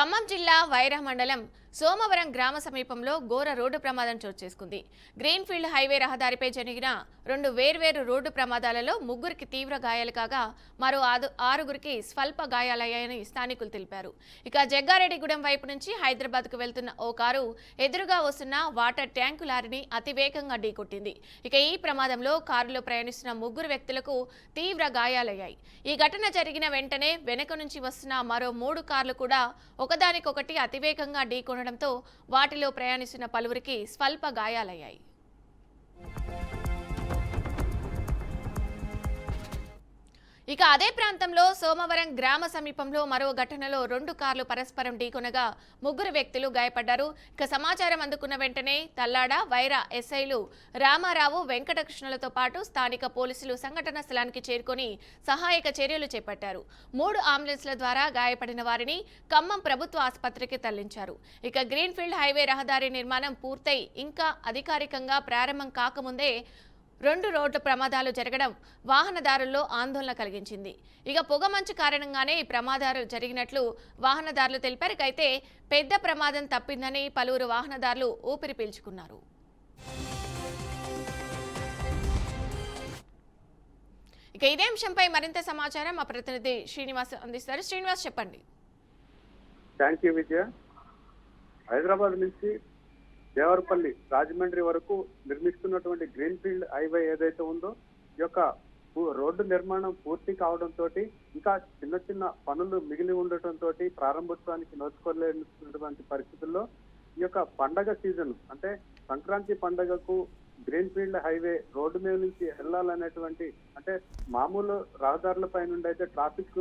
ఖమ్మం జిల్లా వైరా మండలం సోమవరం గ్రామ సమీపంలో ఘోర రోడ్డు ప్రమాదం చోటు చేసుకుంది. గ్రీన్ఫీల్డ్ హైవే రహదారిపై జరిగిన రెండు వేర్వేరు రోడ్డు ప్రమాదాలలో ముగ్గురికి తీవ్ర గాయాలు కాగా మరో ఆరుగురికి స్వల్ప గాయాలయ్యాయని స్థానికులు తెలిపారు. ఇక జగ్గారెడ్డిగూడెం వైపు నుంచి హైదరాబాద్కు వెళ్తున్న ఓ కారు ఎదురుగా వస్తున్న వాటర్ ట్యాంకు లారీని అతివేగంగా ఢీకొట్టింది. ఇక ఈ ప్రమాదంలో కారులో ప్రయాణిస్తున్న ముగ్గురు వ్యక్తులకు తీవ్ర గాయాలయ్యాయి. ఈ ఘటన జరిగిన వెంటనే వెనుక నుంచి వస్తున్న మరో 3 కార్లు కూడా ఒకదానికొకటి అతివేగంగా ఢీకొనడంతో వాటిలో ప్రయాణిస్తున్న పలువురికి స్వల్ప గాయాలయ్యాయి. ఇక అదే ప్రాంతంలో సోమవరం గ్రామ సమీపంలో మరో ఘటనలో 2 కార్లు పరస్పరం ఢీకొనగా ముగ్గురు వ్యక్తులు గాయపడ్డారు. ఇక సమాచారం అందుకున్న వెంటనే తల్లాడ వైరా ఎస్ఐలు రామారావు వెంకటకృష్ణలతో పాటు స్థానిక పోలీసులు సంఘటన స్థలానికి చేరుకొని సహాయక చర్యలు చేపట్టారు. 3 అంబులెన్స్ల ద్వారా గాయపడిన వారిని ఖమ్మం ప్రభుత్వ ఆసుపత్రికి తరలించారు. ఇక గ్రీన్ఫీల్డ్ హైవే రహదారి నిర్మాణం పూర్తయి ఇంకా అధికారికంగా ప్రారంభం కాకముందే 2 రోడ్ల ప్రమాదాలు జరగడం వాహనదారుల్లో ఆందోళన కలిగించింది. ఇక పొగమంచు కారణంగానే ఈ ప్రమాదాలు జరిగినట్లు వాహనదారులు తెలిపారు. అయితే పెద్ద ప్రమాదం తప్పిందని పలువురు వాహనదారులు ఊపిరి పీల్చుకున్నారు. ఇక ఇదే అంశంపై మరింత సమాచారం మా ప్రతినిధి శ్రీనివాస్ అందిస్తారు. శ్రీనివాస్, చెప్పండి. థ్యాంక్ యూ విజయ. హైదరాబాద్ నుంచి దేవరపల్లి రాజమండ్రి వరకు నిర్మిస్తున్నటువంటి గ్రీన్ఫీల్డ్ హైవే ఏదైతే ఉందో ఈ యొక్క రోడ్డు నిర్మాణం పూర్తి కావడంతో ఇంకా చిన్న చిన్న పనులు మిగిలి ఉండటంతో ప్రారంభోత్సవానికి నోచుకోలేనటువంటి పరిస్థితుల్లో ఈ యొక్క పండగ సీజన్ అంటే సంక్రాంతి పండగకు గ్రీన్ఫీల్డ్ హైవే రోడ్డు మీద నుంచి వెళ్ళాలనేటువంటి అంటే మామూలు రహదారుల పై నుండి అయితే ట్రాఫిక్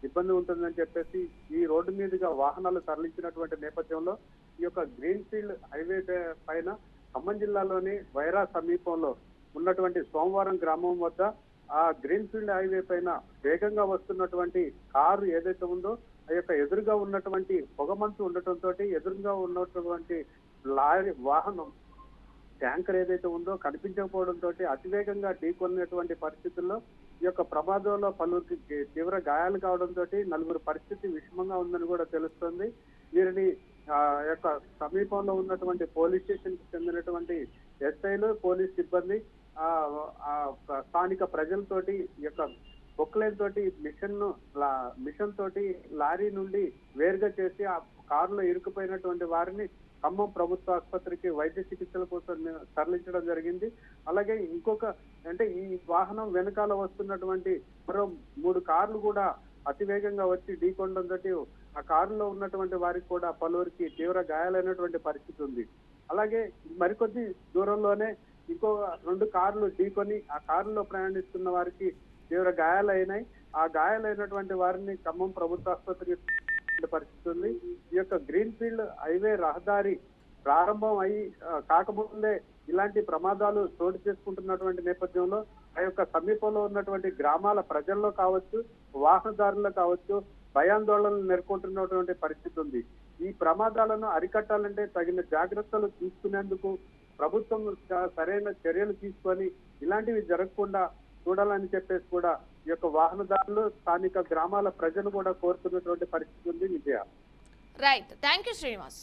ఇబ్బంది ఉంటుందని చెప్పేసి ఈ రోడ్డు మీదుగా వాహనాలు తరలించినటువంటి నేపథ్యంలో ఈ యొక్క గ్రీన్ఫీల్డ్ హైవే పైన ఖమ్మం జిల్లాలోని వైరా సమీపంలో ఉన్నటువంటి సోమవారం గ్రామం వద్ద ఆ గ్రీన్ఫీల్డ్ హైవే పైన వేగంగా వస్తున్నటువంటి కారు ఏదైతే ఉందో ఆ యొక్క ఎదురుగా ఉన్నటువంటి పొగమంచు ఉండటంతో ఎదురుగా ఉన్నటువంటి లారీ వాహనం ట్యాంకర్ ఏదైతే ఉందో కనిపించకపోవడంతో అతివేగంగా ఢీకొన్నటువంటి పరిస్థితుల్లో ఈ యొక్క ప్రమాదంలో పలువురికి తీవ్ర గాయాలు కావడంతో 4 పరిస్థితి విషమంగా ఉందని కూడా తెలుస్తుంది. వీరిని యొక్క సమీపంలో ఉన్నటువంటి పోలీస్ స్టేషన్ కి చెందినటువంటి ఎస్ఐలు పోలీస్ సిబ్బంది స్థానిక ప్రజలతోటి ఈ యొక్క బొక్లైన్ తోటి మిషన్ తోటి లారీ నుండి వేరుగా చేసి ఆ కారులో ఇరుక్కుపోయినటువంటి వారిని ఖమ్మం ప్రభుత్వ ఆసుపత్రికి వైద్య చికిత్సల కోసం తరలించడం జరిగింది. అలాగే ఇంకొక అంటే ఈ వాహనం వెనకాల వస్తున్నటువంటి మరో 3 కార్లు కూడా అతివేగంగా వచ్చి ఢీకొనడంతో ఆ కారులో ఉన్నటువంటి వారికి కూడా పలువురికి తీవ్ర గాయాలైనటువంటి పరిస్థితి ఉంది. అలాగే మరికొద్ది దూరంలోనే ఇంకో 2 కార్లు ఢీకొని ఆ కారులో ప్రయాణిస్తున్న వారికి తీవ్ర గాయాలైనాయి. ఆ గాయాలైనటువంటి వారిని ఖమ్మం ప్రభుత్వ ఆసుపత్రికి పరిస్థితి ఉంది. ఈ యొక్క గ్రీన్ఫీల్డ్ హైవే రహదారి ప్రారంభం కాకముందే ఇలాంటి ప్రమాదాలు చోటు చేసుకుంటున్నటువంటి నేపథ్యంలో ఆ యొక్క సమీపంలో ఉన్నటువంటి గ్రామాల ప్రజల్లో కావచ్చు వాహనదారుల్లో కావచ్చు భయాందోళనలు నెలకొంటున్నటువంటి పరిస్థితి ఉంది. ఈ ప్రమాదాలను అరికట్టాలంటే తగిన జాగ్రత్తలు తీసుకునేందుకు ప్రభుత్వం సరైన చర్యలు తీసుకొని ఇలాంటివి జరగకుండా చూడాలని చెప్పేసి కూడా ఈ యొక్క వాహనదారులు స్థానిక గ్రామాల ప్రజలు కూడా కోరుతున్నటువంటి పరిస్థితి ఉంది. Vijaya. Right, thank you Srinivas.